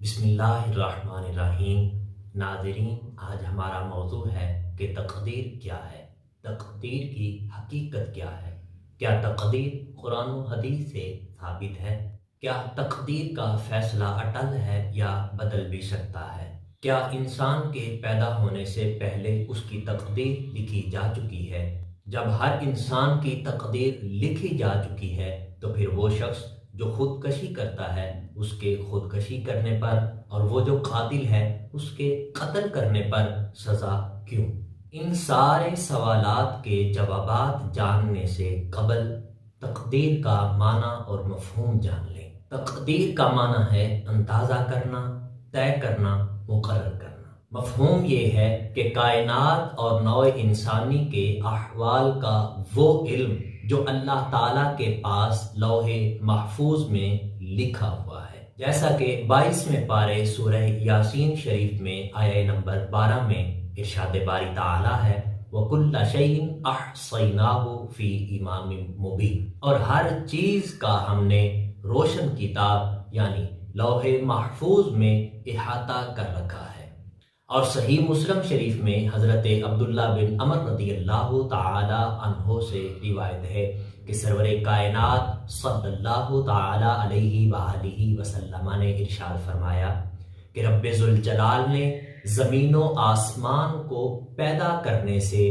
بسم اللہ الرحمن الرحیم۔ ناظرین، آج ہمارا موضوع ہے کہ تقدیر کیا ہے، تقدیر کی حقیقت کیا ہے، کیا تقدیر قرآن و حدیث سے ثابت ہے، کیا تقدیر کا فیصلہ اٹل ہے یا بدل بھی سکتا ہے، کیا انسان کے پیدا ہونے سے پہلے اس کی تقدیر لکھی جا چکی ہے۔ جب ہر انسان کی تقدیر لکھی جا چکی ہے تو پھر وہ شخص جو خودکشی کرتا ہے اس کے خودکشی کرنے پر اور وہ جو قاتل ہے اس کے قتل کرنے پر سزا کیوں؟ ان سارے سوالات کے جوابات جاننے سے قبل تقدیر کا معنی اور مفہوم جان لیں۔ تقدیر کا معنی ہے اندازہ کرنا، طے کرنا، مقرر کرنا۔ مفہوم یہ ہے کہ کائنات اور نوع انسانی کے احوال کا وہ علم جو اللہ تعالیٰ کے پاس لوح محفوظ میں لکھا ہوا ہے، جیسا کہ 22ویں پارے سورہ یاسین شریف میں آیہ نمبر 12 میں ارشاد باری تعالیٰ ہے وَكُلَّ شَيْءٍ أَحْصَيْنَاهُ فِي إِمَامٍ مُبِينٍ، اور ہر چیز کا ہم نے روشن کتاب یعنی لوح محفوظ میں احاطہ کر رکھا ہے۔ اور صحیح مسلم شریف میں حضرت عبداللہ بن عمر رضی اللہ تعالی عنہ سے روایت ہے کہ سرور کائنات صلی اللہ تعالی علیہ وآلہ وسلم نے ارشاد فرمایا کہ رب ذوالجلال نے زمین و آسمان کو پیدا کرنے سے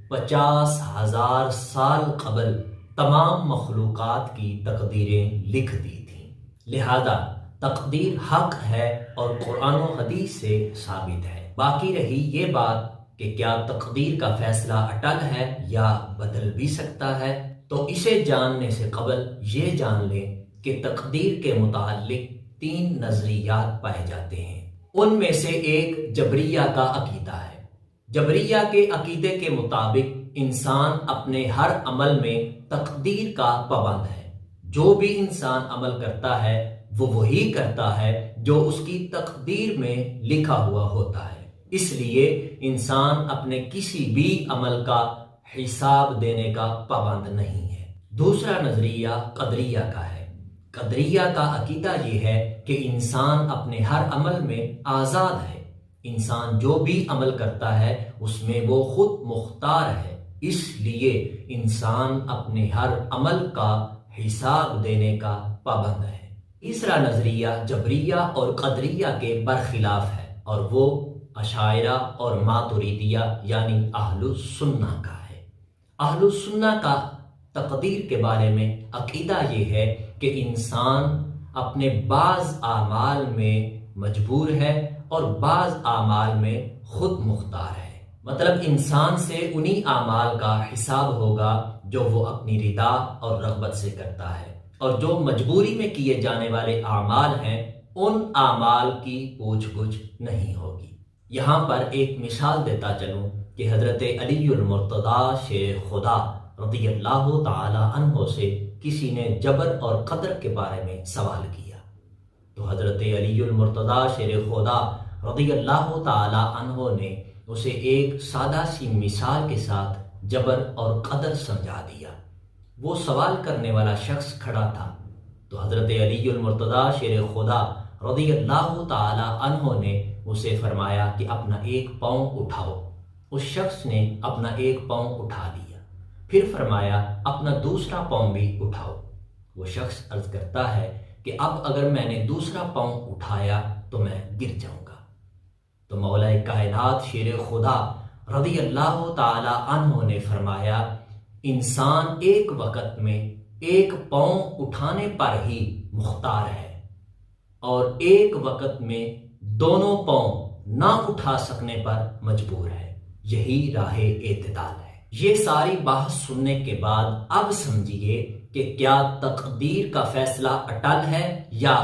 50,000 سال قبل تمام مخلوقات کی تقدیریں لکھ دی تھیں، لہذا تقدیر حق ہے اور قرآن و حدیث سے ثابت ہے۔ باقی رہی یہ بات کہ کیا تقدیر کا فیصلہ اٹل ہے یا بدل بھی سکتا ہے، تو اسے جاننے سے قبل یہ جان لیں کہ تقدیر کے متعلق 3 نظریات پائے جاتے ہیں۔ ان میں سے ایک جبریہ کا عقیدہ ہے۔ جبریہ کے عقیدے کے مطابق انسان اپنے ہر عمل میں تقدیر کا پابند ہے، جو بھی انسان عمل کرتا ہے وہ وہی کرتا ہے جو اس کی تقدیر میں لکھا ہوا ہوتا ہے، اس لیے انسان اپنے کسی بھی عمل کا حساب دینے کا پابند نہیں ہے۔ دوسرا نظریہ قدریہ کا ہے۔ قدریہ کا عقیدہ یہ ہے کہ انسان اپنے ہر عمل میں آزاد ہے، انسان جو بھی عمل کرتا ہے اس میں وہ خود مختار ہے، اس لیے انسان اپنے ہر عمل کا حساب دینے کا پابند ہے۔ تیسرا نظریہ جبریہ اور قدریہ کے برخلاف ہے اور وہ اشاعرہ اور ماتریدیہ یعنی اہل السنہ کا ہے۔ اہل السنہ کا تقدیر کے بارے میں عقیدہ یہ ہے کہ انسان اپنے بعض اعمال میں مجبور ہے اور بعض اعمال میں خود مختار ہے، مطلب انسان سے انہی اعمال کا حساب ہوگا جو وہ اپنی رضا اور رغبت سے کرتا ہے، اور جو مجبوری میں کیے جانے والے اعمال ہیں ان اعمال کی پوچھ گچھ نہیں ہوگی۔ یہاں پر ایک مثال دیتا چلوں کہ حضرت علی المرتضیٰ شیر خدا رضی اللہ تعالی عنہ سے کسی نے جبر اور قدر کے بارے میں سوال کیا، تو حضرت علی المرتضیٰ شیر خدا رضی اللہ تعالی عنہ نے اسے ایک سادہ سی مثال کے ساتھ جبر اور قدر سمجھا دیا۔ وہ سوال کرنے والا شخص کھڑا تھا، تو حضرت علی المرتضیٰ شیر خدا رضی اللہ تعالی عنہ نے اسے فرمایا کہ اپنا ایک پاؤں اٹھاؤ۔ اس شخص نے اپنا ایک پاؤں اٹھا لیا، پھر فرمایا اپنا دوسرا پاؤں بھی اٹھاؤ۔ وہ شخص عرض کرتا ہے کہ اب اگر میں نے دوسرا پاؤں اٹھایا تو میں گر جاؤں گا۔ تو مولا کائنات شیر خدا رضی اللہ تعالی عنہ نے فرمایا انسان ایک وقت میں ایک پاؤں اٹھانے پر ہی مختار ہے اور ایک وقت میں دونوں پاؤں نہ اٹھا سکنے پر مجبور ہے، یہی راہ اعتدال ہے۔ یہ ساری بحث سننے کے بعد اب سمجھیے کہ کیا تقدیر کا فیصلہ اٹل ہے یا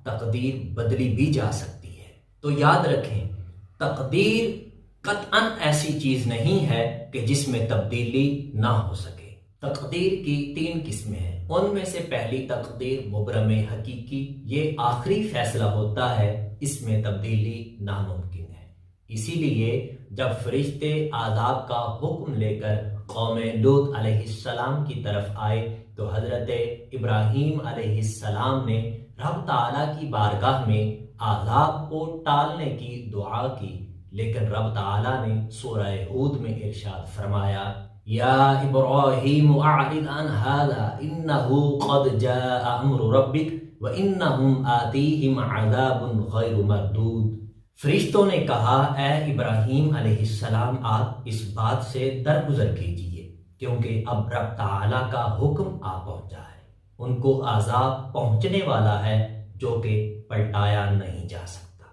تقدیر بدلی بھی جا سکتی ہے۔ تو یاد رکھیں تقدیر قطعاً ایسی چیز نہیں ہے کہ جس میں تبدیلی نہ ہو سکے۔ تقدیر کی 3 قسمیں ہیں، ان میں سے پہلی تقدیر مبرم حقیقی، یہ آخری فیصلہ ہوتا ہے، اس میں تبدیلی ناممکن ہے۔ اسی لیے جب فرشتے عذاب کا حکم لے کر قوم لوط علیہ السلام کی طرف آئے تو حضرت ابراہیم علیہ السلام نے رب تعالیٰ کی بارگاہ میں عذاب کو ٹالنے کی دعا کی، لیکن رب تعالیٰ نے سورہ ہود میں ارشاد فرمایا یا ابراہیم اعرض عن ھذا انہ قد جاء امر ربک وانہم آتیہم عذاب غیر مردود۔ فرشتوں نے کہا اے ابراہیم علیہ السلام آپ اس بات سے درگزر کیجئے، کیونکہ اب رب تعالیٰ کا حکم آ پہنچا ہے، ان کو عذاب پہنچنے والا ہے جو کہ پلٹایا نہیں جا سکتا۔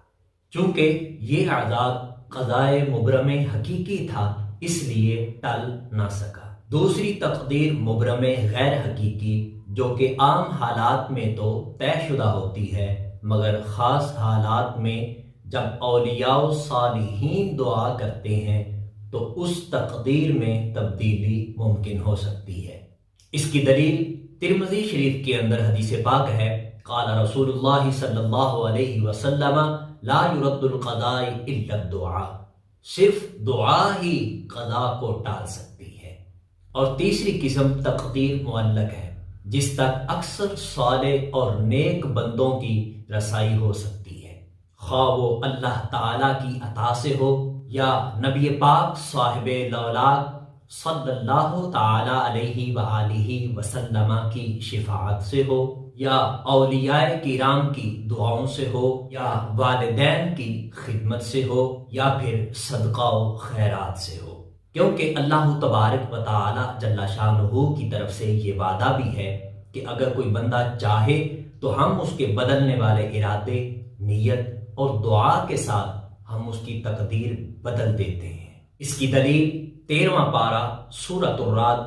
چونکہ یہ عذاب قضائے مبرم حقیقی تھا اس لیے ٹل نہ سکا۔ دوسری تقدیر مبرم غیر حقیقی جو کہ عام حالات میں تو طے شدہ ہوتی ہے، مگر خاص حالات میں جب اولیاء و صالحین دعا کرتے ہیں تو اس تقدیر میں تبدیلی ممکن ہو سکتی ہے۔ اس کی دلیل ترمذی شریف کے اندر حدیث پاک ہے قال رسول اللہ صلی اللہ علیہ وسلم لا يرد القضاء الا الدعاء، صرف دعا ہی قضا کو ٹال سکتی ہے۔ اور تیسری قسم تقدیر معلق ہے، جس تک اکثر صالح اور نیک بندوں کی رسائی ہو سکتی ہے، خواہ وہ اللہ تعالیٰ کی عطا سے ہو یا نبی پاک صاحب لولاک صلی اللہ تعالی علیہ وآلہ وسلم کی شفاعت سے ہو، یا اولیاء کرام کی دعاؤں سے ہو، یا والدین کی خدمت سے ہو، یا پھر صدقہ و خیرات سے ہو۔ کیونکہ اللہ تبارک و تعالی جل شانہ کی طرف سے یہ وعدہ بھی ہے کہ اگر کوئی بندہ چاہے تو ہم اس کے بدلنے والے ارادے، نیت اور دعا کے ساتھ ہم اس کی تقدیر بدل دیتے ہیں۔ اس کی دلیل 13واں پارہ سورۃ الرعد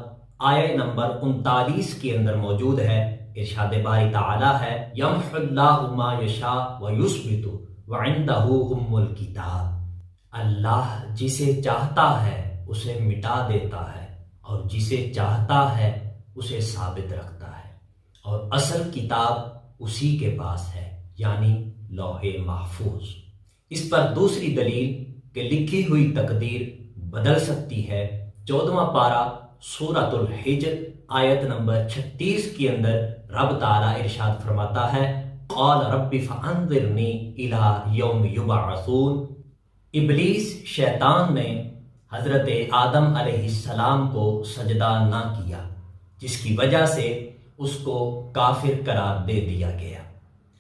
آیہ نمبر 39 کے اندر موجود ہے۔ ارشاد باری تعالی ہے یمحو اللہ ما یشاء ویثبت وعندہ ام الکتاب، اللہ جسے چاہتا ہے اسے مٹا دیتا ہے اور جسے چاہتا ہے اسے ثابت رکھتا ہے، اور اصل کتاب اسی کے پاس ہے، یعنی لوح محفوظ۔ اس پر دوسری دلیل کہ لکھی ہوئی تقدیر بدل سکتی ہے 14واں پارہ سورۃ الحجر آیت نمبر 36 کے اندر رب تعالیٰ ارشاد فرماتا ہے قال رب فانظرنی الی یوم یبعثون۔ ابلیس شیطان نے حضرت آدم علیہ السلام کو سجدہ نہ کیا، جس کی وجہ سے اس کو کافر قرار دے دیا گیا،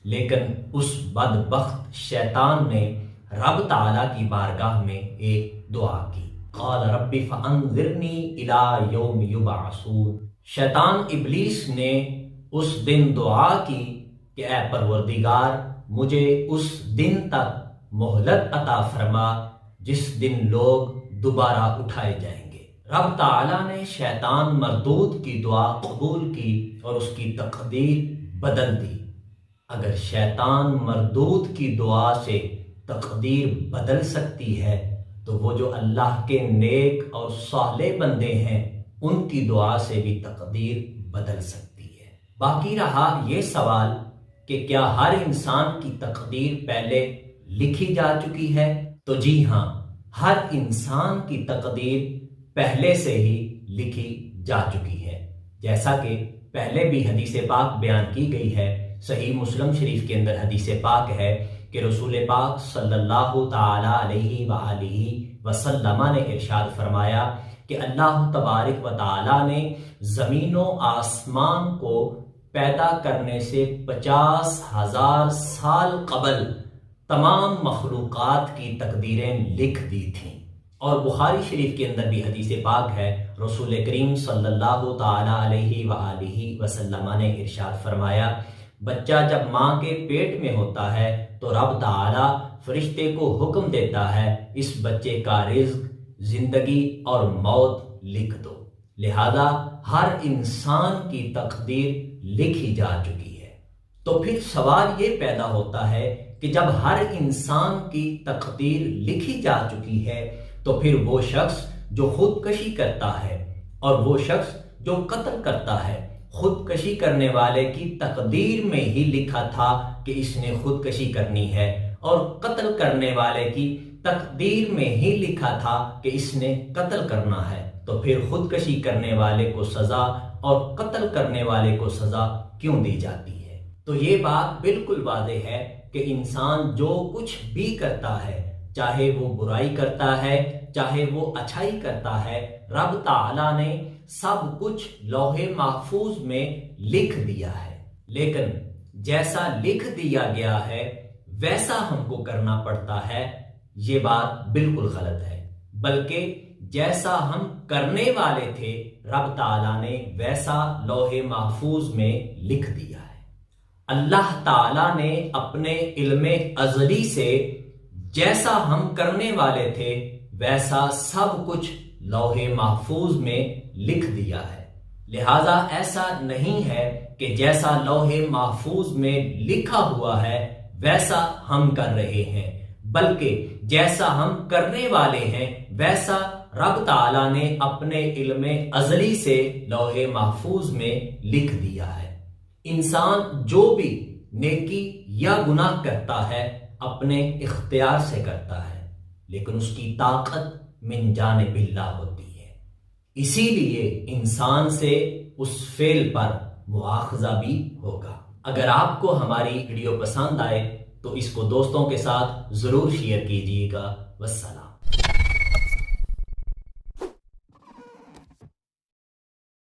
لیکن اس بدبخت شیطان نے رب تعالیٰ کی بارگاہ میں ایک دعا کی قال رب فانظرنی الی یوم یبعثون۔ شیطان ابلیس نے اس دن دعا کی کہ اے پروردگار مجھے اس دن تک مہلت عطا فرما جس دن لوگ دوبارہ اٹھائے جائیں گے۔ رب تعالیٰ نے شیطان مردود کی دعا قبول کی اور اس کی تقدیر بدل دی۔ اگر شیطان مردود کی دعا سے تقدیر بدل سکتی ہے تو وہ جو اللہ کے نیک اور صالح بندے ہیں ان کی دعا سے بھی تقدیر بدل سکتی ہے۔ باقی رہا یہ سوال کہ کیا ہر انسان کی تقدیر پہلے لکھی جا چکی ہے؟ تو جی ہاں، ہر انسان کی تقدیر پہلے سے ہی لکھی جا چکی ہے، جیسا کہ پہلے بھی حدیث پاک بیان کی گئی ہے۔ صحیح مسلم شریف کے اندر حدیث پاک ہے کہ رسول پاک صلی اللہ تعالی علیہ وآلہ وسلم نے ارشاد فرمایا کہ اللہ تبارک و تعالی نے زمین و آسمان کو پیدا کرنے سے 50,000 سال قبل تمام مخلوقات کی تقدیریں لکھ دی تھیں۔ اور بخاری شریف کے اندر بھی حدیث پاک ہے، رسول کریم صلی اللہ تعالی علیہ وآلہ وسلم نے ارشاد فرمایا بچہ جب ماں کے پیٹ میں ہوتا ہے تو رب تعالی فرشتے کو حکم دیتا ہے اس بچے کا رزق، زندگی اور موت لکھ دو۔ لہذا ہر انسان کی تقدیر لکھی جا چکی ہے۔ تو پھر سوال یہ پیدا ہوتا ہے کہ جب ہر انسان کی تقدیر لکھی جا چکی ہے تو پھر وہ شخص جو خودکشی کرتا ہے اور وہ شخص جو قتل کرتا ہے، خودکشی کرنے والے کی تقدیر میں ہی لکھا تھا کہ اس نے خودکشی کرنی ہے، اور قتل کرنے والے کی تقدیر میں ہی لکھا تھا کہ اس نے قتل کرنا ہے، تو پھر خودکشی کرنے والے کو سزا اور قتل کرنے والے کو سزا کیوں دی جاتی ہے؟ تو یہ بات بالکل واضح ہے کہ انسان جو کچھ بھی کرتا ہے، چاہے وہ برائی کرتا ہے چاہے وہ اچھائی کرتا ہے، رب تعالیٰ نے سب کچھ لوح محفوظ میں لکھ دیا ہے۔ لیکن جیسا لکھ دیا گیا ہے ویسا ہم کو کرنا پڑتا ہے، یہ بات بالکل غلط ہے۔ بلکہ جیسا ہم کرنے والے تھے رب تعالیٰ نے ویسا لوح محفوظ میں لکھ دیا ہے۔ اللہ تعالیٰ نے اپنے علم ازلی سے جیسا ہم کرنے والے تھے ویسا سب کچھ لوح محفوظ میں لکھ دیا ہے۔ لہذا ایسا نہیں ہے کہ جیسا لوح محفوظ میں لکھا ہوا ہے ویسا ہم کر رہے ہیں، بلکہ جیسا ہم کرنے والے ہیں ویسا رب تعالیٰ نے اپنے علم ازلی سے لوح محفوظ میں لکھ دیا ہے۔ انسان جو بھی نیکی یا گناہ کرتا ہے اپنے اختیار سے کرتا ہے، لیکن اس کی طاقت من جانب اللہ ہوتی ہے، اسی لیے انسان سے اس فعل پر مواخذہ بھی ہوگا۔ اگر آپ کو ہماری ویڈیو پسند آئے تو اس کو دوستوں کے ساتھ ضرور شیئر کیجیے گا۔ والسلام۔